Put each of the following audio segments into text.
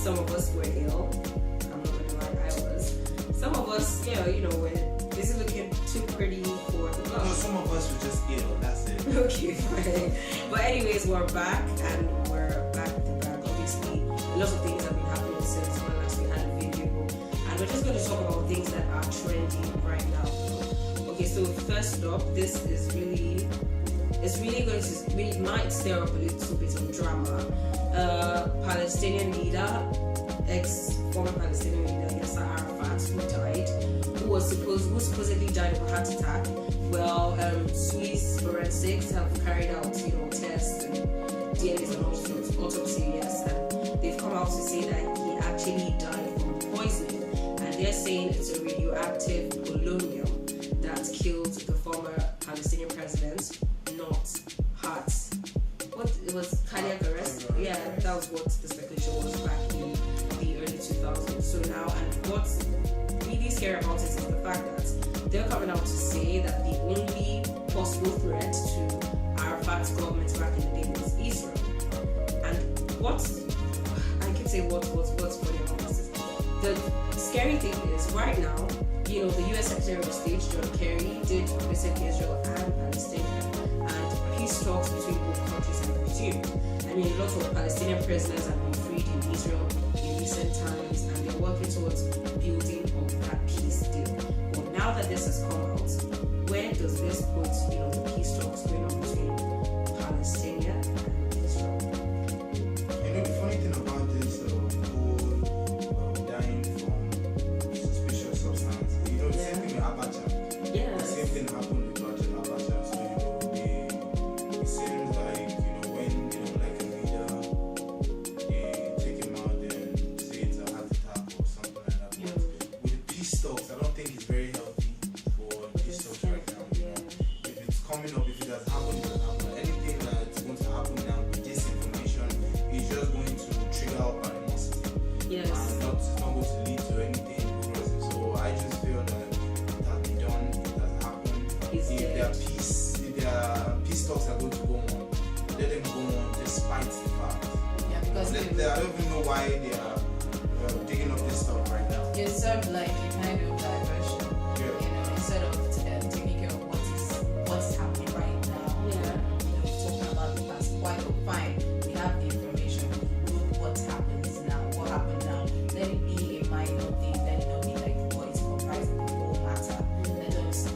some of us were ill. I'm not gonna lie, I was. Some of us, were busy looking too pretty for the club. No, some of us were just ill. That's it. Okay, fine. But anyways, we're back and we're back with the bag. Obviously, a lot of things have been happening since when last we had a video, and we're just going to talk about things that are trending right now. Okay, so first up, this is really might stir up a little bit of drama. Palestinian leader, former Palestinian leader Yasser Arafat, who supposedly died of a heart attack. Well, Swiss forensics have carried out, tests and DNAs and all sorts, autopsy, yes, and they've come out to say that he actually died from poisoning, and they're saying it's a radioactive polonium that killed the former Palestinian president, not heart. It was cardiac arrest? Yeah, that was what the speculation was back in the early 2000s. So now, and what's really scary about it is the fact that they're coming out to say that the only possible threat to Arafat's government back in the day was Israel. And I keep saying what's funny about this is the scary thing is right now, the US Secretary of State John Kerry did visit Israel and Palestine, and peace talks between both countries have resumed. I mean, a lot of Palestinian prisoners have been freed in Israel in recent times, and they're working towards building up that peace deal. But now that this has come out, where does this put, the peace talks going on between Palestinian and Israel? The funny thing about this whole dying from suspicious substance, the same thing with Abacha. Yeah. The same thing happened with Abacha. So, it seems like, when, like a leader, they take him out and say it's a heart attack or something like that. Yeah. But with the peace talks, I don't think it's very healthy for peace talks right now. If it's coming up, if it has happened, it has happened. Anything that's going to happen now with this information is just going to trigger up animosity. Yes. And it's not going to lead to anything progressive. So I just feel that it has been done, it has happened. If their peace talks are going to go on, let them go on despite the fact. Yeah, because I don't even know why they are digging up this stuff right now. it served like a kind of diversion. Instead of taking care of what's happening right now. Talking about the past. Quite fine. We have the information. We know what happens now. What happened now. Let it be a minor thing. Let it not be like what is comprising the whole matter.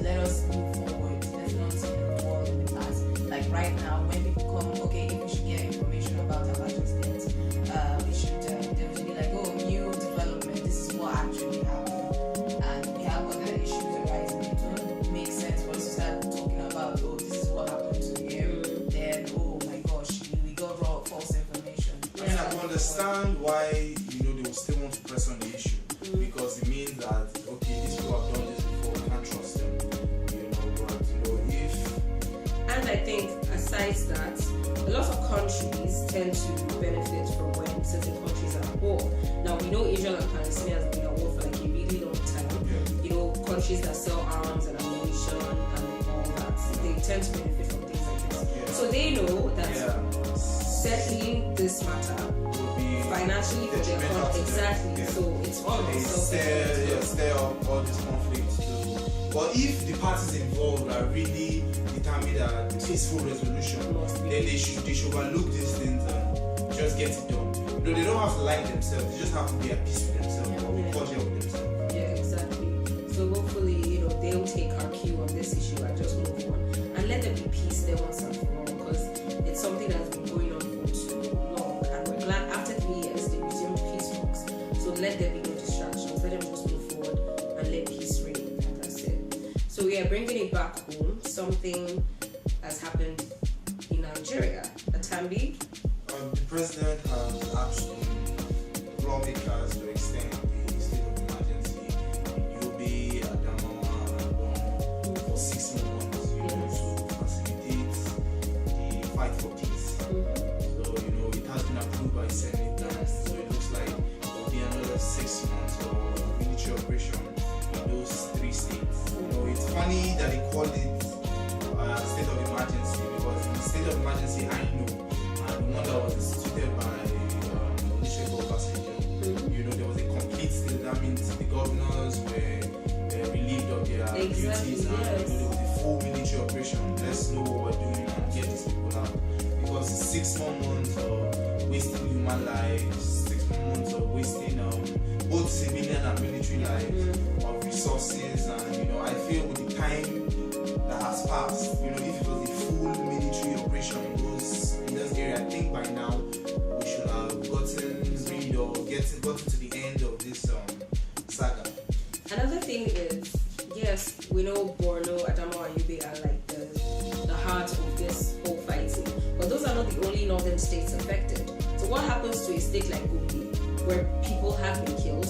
Let us move forward. Let's not dwell in the past. Like right now, when people come, okay, if we should get information about Abacha's death, we should they will be like, oh, new development. This is what actually happened, and we have other issues arising. It don't make sense for us to start talking about, oh, this is what happened to him. Then, oh my gosh, we got raw false information. I mean, I can understand why they will still want to press on the issue because it means that okay, these people have done this before, we can't trust them. But if And I think, aside that, a lot of countries tend to benefit from when certain countries are at war. Now, we know Israel and Palestine has been at war for like a really long time. Countries that sell arms and ammunition and all that, they tend to benefit from things like this. So they know that settling this matter will be financially for their detrimental country, to them. exactly. Yeah. So it's all They stir up all this conflict too. But if the parties involved are really determined at peaceful resolution, then they should overlook these things and just get it done. They don't have to like themselves, they just have to be at peace with themselves or be cordial with themselves. Yeah, exactly. So hopefully, they'll take our cue on this issue and just move on. And let there be peace there once and for all, because it's something that's been going on for too long. And we're glad after 3 years they resumed peace talks. So let there be no distractions. Let them just move forward and let peace reign. And that's it. So we are bringing it back home. Something has happened in Nigeria. Atambi. The president has asked lawmakers to extend the state of emergency in Yobe, Adamawa, and Borno for 6 more months, to facilitate the fight for peace. So, it has been approved by Senate, so it looks like there will be another 6 months of military operation in those 3 states. It's funny that they call it state of emergency because in the state of emergency, I know. The one that was instituted by Olusegun Obasanjo, Exactly, duties and yes. the full military operation. Let's know what we're doing and get these people out. Because 6 more months of wasting human lives, 6 more months of wasting both civilian and military lives, of resources, and I feel with the time that has passed, if it was a full military operation in this area, I think by now we should have gotten rid or gotten to the end of this saga. Another thing is, yes, we know Borno, Adamawa, and Yobe are like the heart of this whole fighting, but those are not the only northern states affected. So what happens to a state like Gombe, where people have been killed?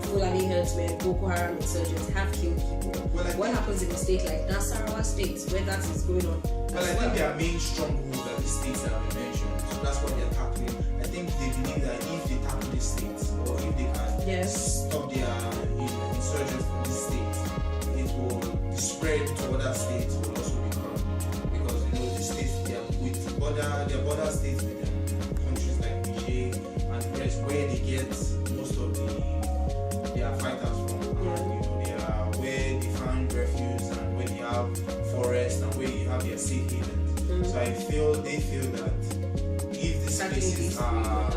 Fulani herdsmen, Boko Haram insurgents have killed people. What happens in a state like Nasarawa State, where that is going on? Well, I think their main stronghold are the states that we mentioned, so that's what they're tackling. I think they believe that if they tackle these states, or if they can stop their insurgents from these states, it will spread to other states, will also become, because the states they are with their border states with countries like Niger and the rest, where they get most of their fighters from, and they are where they find refuge and where they have forests and where you have their safe havens. So they feel that if these places are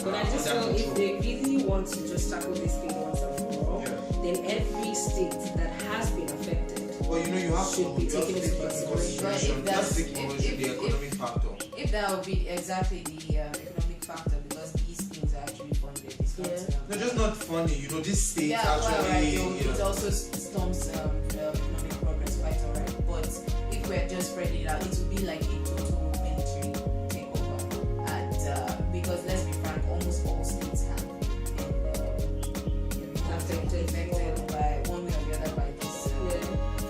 but I just feel if they really want to just tackle this thing once and for all, then every state that has been affected, you have should be taken into consideration. That's the economic factor. If that would be exactly the economic factor, because these things are actually funded. It's not, no, just not funny. These states it also stumps economic progress quite alright. But if we're just spreading it out, it would be like a total military takeover. And because let's be frank, almost all states have been affected by one way or the other by this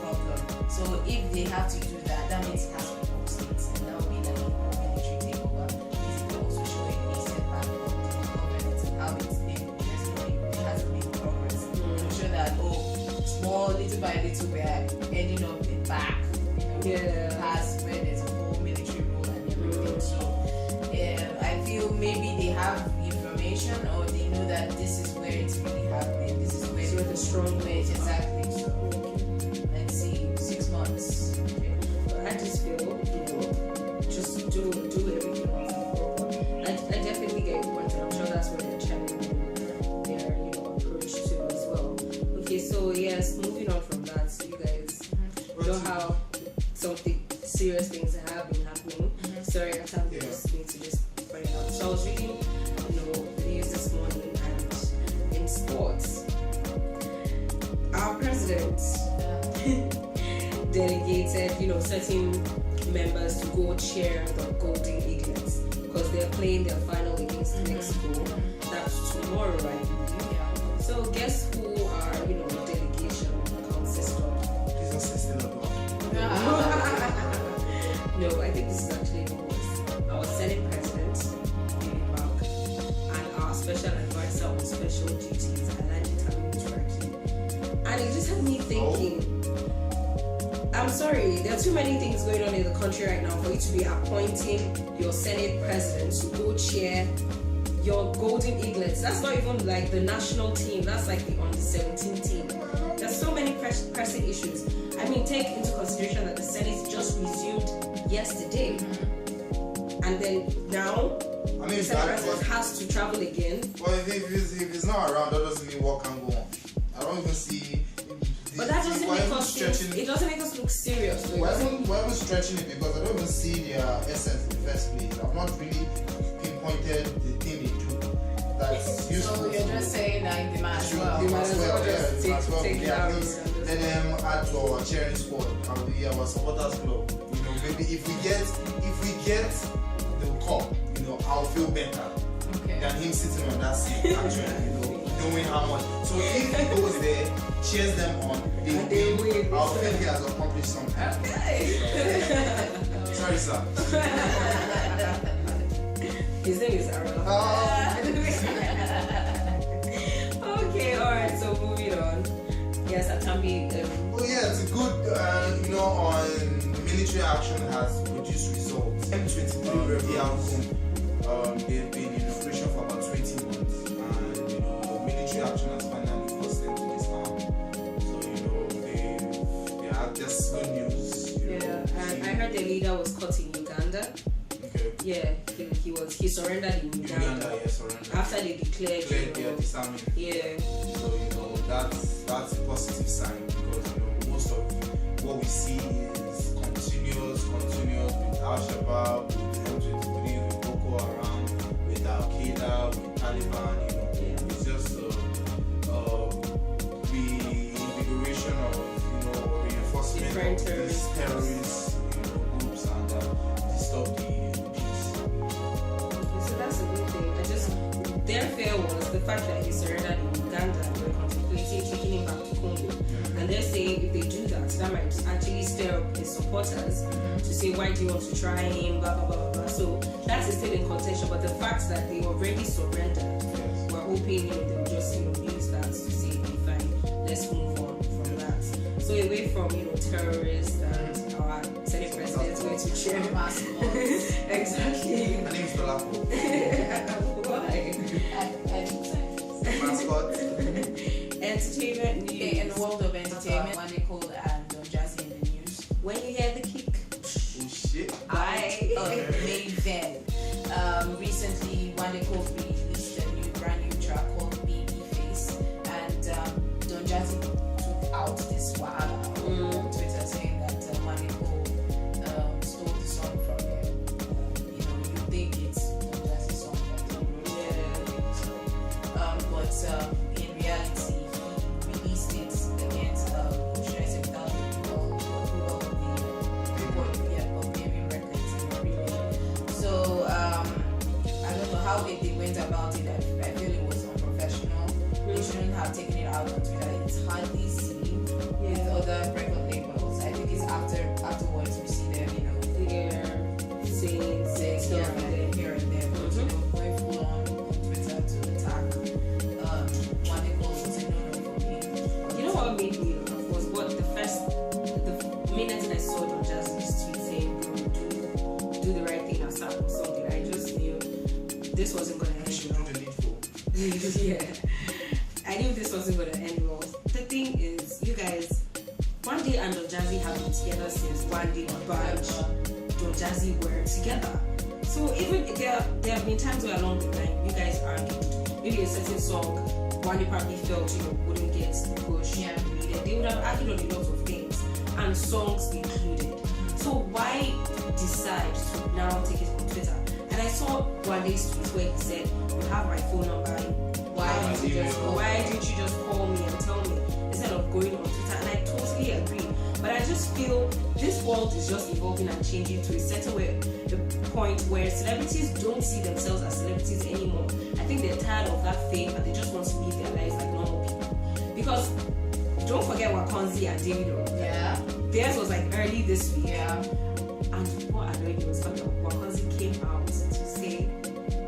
problem. So if they have to do that, that means it has to be all states, and that would be like a military takeover. This is also showing a setback of the government and how it hasn't made progress. To show that small, little by little, we are ending up back, past where there's a whole military rule and everything. So I feel maybe they have information, or they know that this is where it's really happening. This is where the strong way exactly. So let's see, 6 months. I just feel, just do everything once and for all. I definitely get your point, and I'm sure that's what they're channeling their approach to as well. Okay, so yes, moving on from that, so you guys know how something serious things have been happening. Sorry, I just need to just point it out. So I was reading, the news this morning, and in sports, our president delegated, certain members to go cheer the Golden Eaglets because they're playing their final against Mexico. That's tomorrow, I believe. So guess who our, delegation consists of? He's assisting a lot. No, I think this is actually our Senate President, David Mark, and our Special Advisor on Special Duties, Alhaji Tamimu. And it just had me thinking, I'm sorry, there are too many things going on in the country right now for you to be appointing your Senate President to go cheer your Golden Eaglets. That's not even like the national team, that's like the under-17 team. There's so many pressing issues. I mean, take into consideration that the Senate just resumed yesterday. And then now, the Senate President has to travel again. Well, if he's not around, that doesn't mean what can go on. I don't even see... But that doesn't make us it doesn't make us look serious. Why are we stretching it? Because I don't even see their essence in the first place. I've not really pinpointed the thing they do that's useful. So you're just saying like they might as well. They might as well. Take it out. Let them add to our cheering squad and be our supporters club. Maybe if we get the cup, I'll feel better than him sitting on that seat actually, knowing how much. So if he goes there, cheers them on, they win, I'll feel he has accomplished something. Okay. Sorry, sir. His name is Aaron. Okay, alright, so moving on. Yes, Atambi. It's good, on military action has produced results. M23 Rebel Outcome, they've been in operation for about 20 months, and military action has finally caused them to disarm. So they've their leader was caught in Uganda. Okay. Yeah, he surrendered in Uganda. Surrendered. After they declared disarming. Yeah. So that's a positive sign, because most of what we see is continuous with Al-Shabaab, with M23, with Boko Haram, with Al-Qaeda, with Taliban. It's just reinvigoration of reinforcement different of these terrorist groups and disturb the peace. Okay, so that's a good thing. Their fear was the fact that he surrendered in Uganda and they were contemplating taking him back to Congo. And they're saying if they do that might actually stir up his supporters to say, why do you want to try him, blah blah blah blah blah. So that's still in contention, but the fact that they already surrendered, we're hoping they'll just use that to say, okay, fine, let's move on from that. So away from terrorists and our Senate presidents going to chair exactly. My name is Dolapo. Why? Mascot. Entertainment news. Okay, in the world of entertainment, one they called Don Jazzy in the news. When you hear the kick, Oh shit. Amazing. Recently, one they called released a brand new track called Baby Face, and Don Jazzy took out this wahala on Twitter saying that one they called stole the song from him. You think it's Don Jazzy's song that he wrote, but in reality, he released it against should I say without approval of the Bavarian Records. So I don't know how they went about it. I feel it was unprofessional. They shouldn't have taken it out on Twitter. It's hardly seen with other record labels. I think it's afterwards we see them, they're saying here and there, but going full on Twitter to attack one they call was a no-no for me. You know what made me laugh was the minute I saw Don Jazzy's tweet saying, do the right thing or something, I just knew this wasn't going to end well. Yeah. I knew this wasn't going to end well. The thing is, you guys, One Day and Don Jazzy have been together since One Day Bunch, Don Jazzy were together. So even there have been times where along the line you guys argued. Maybe a certain song, One Day probably felt wouldn't get the push needed. They would have argued on a lot of things, and songs included. So why decide to now take it on Twitter? And I saw One Day's tweet where he said, "You have my phone number. Why didn't you just call me and tell me instead of going on Twitter?" And I totally agree. But I just feel this world is just evolving and changing to a certain point where celebrities don't see themselves as celebrities anymore. I think they're tired of that fame and they just want to live their lives like normal people. Because don't forget Wakonzi and Davido. Yeah. Theirs was like early this week. Yeah. And what annoyed me was that Wakonzi came out to say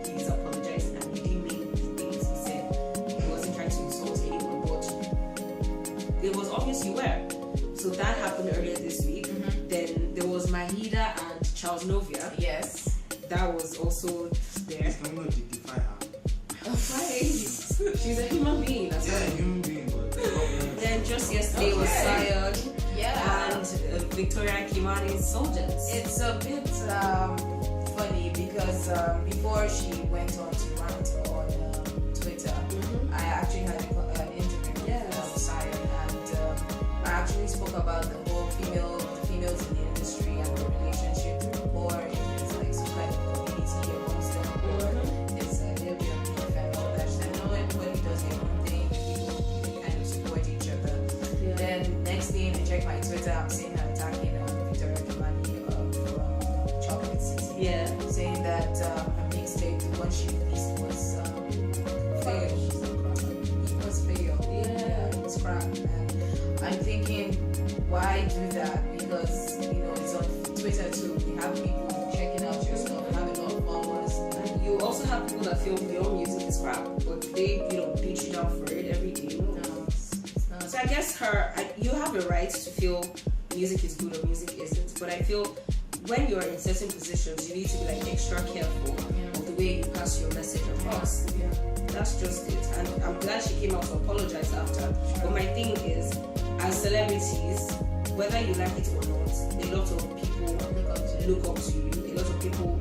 he's apologizing and he didn't mean the things he said. He wasn't trying to insult anyone, but it was obvious you were. So that happened earlier this week. Then there was Mahida and Charles Novia. Yes. That was also there. Please, can we not dignify her? She's a human being as well. Yeah, human being, but Then just yesterday was Sion and Victoria Kimani's Soldiers. It's a bit funny because before she went on to rant on Twitter, I actually had an interview with Sion, and I actually spoke about the whole females in the industry and the relationship, or if it's like some kind of community amongst them, or it's a little bit of beef and all that. I know everybody does their own thing, people kind of support each other. Then next thing I check my Twitter, I'm seeing her attacking Victoria Kimani from Chocolate City. Yeah. Saying that her mixtape, the one she released, was fail. It was fail. Yeah, it was crap. And I'm thinking, why do that? Because it's on Twitter too. You have people checking out your stuff, having a lot of followers. And you also have people that feel your music is crap, but they beat you down for it every day. No, it's not. So I guess you have the right to feel music is good or music isn't, but I feel when you're in certain positions, you need to be like extra careful of the way you pass your message across. Yeah. That's just it. And I'm glad she came out to apologize after. But my thing is, as celebrities, whether you like it or not, a lot of people look up to you. A lot of people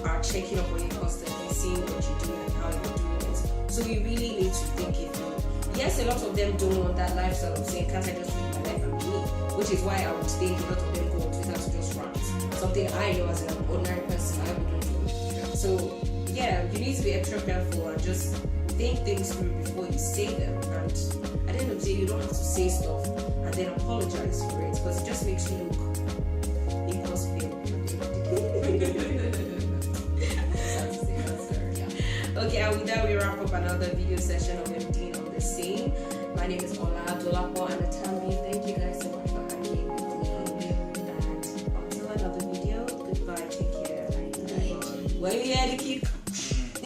are checking up on you constantly, seeing what you're doing and how you're doing it. So you really need to think it through. Yes, a lot of them don't want that lifestyle of saying, can't I just live my life and be me? Which is why I would think a lot of them go on Twitter to just rant. Something I know as an ordinary person I wouldn't do. So yeah, you need to be extra careful and just think things through before you say them. And at the end of the day, you don't have to say stuff and then apologize for it, because it just makes you look inconspicuous. Okay, and with that, we wrap up another video session of Emdin on the scene. My name is Ola Dolapo and Atambi. Thank you guys so much for hanging with me. And until another video, goodbye, take care. When we had a kick.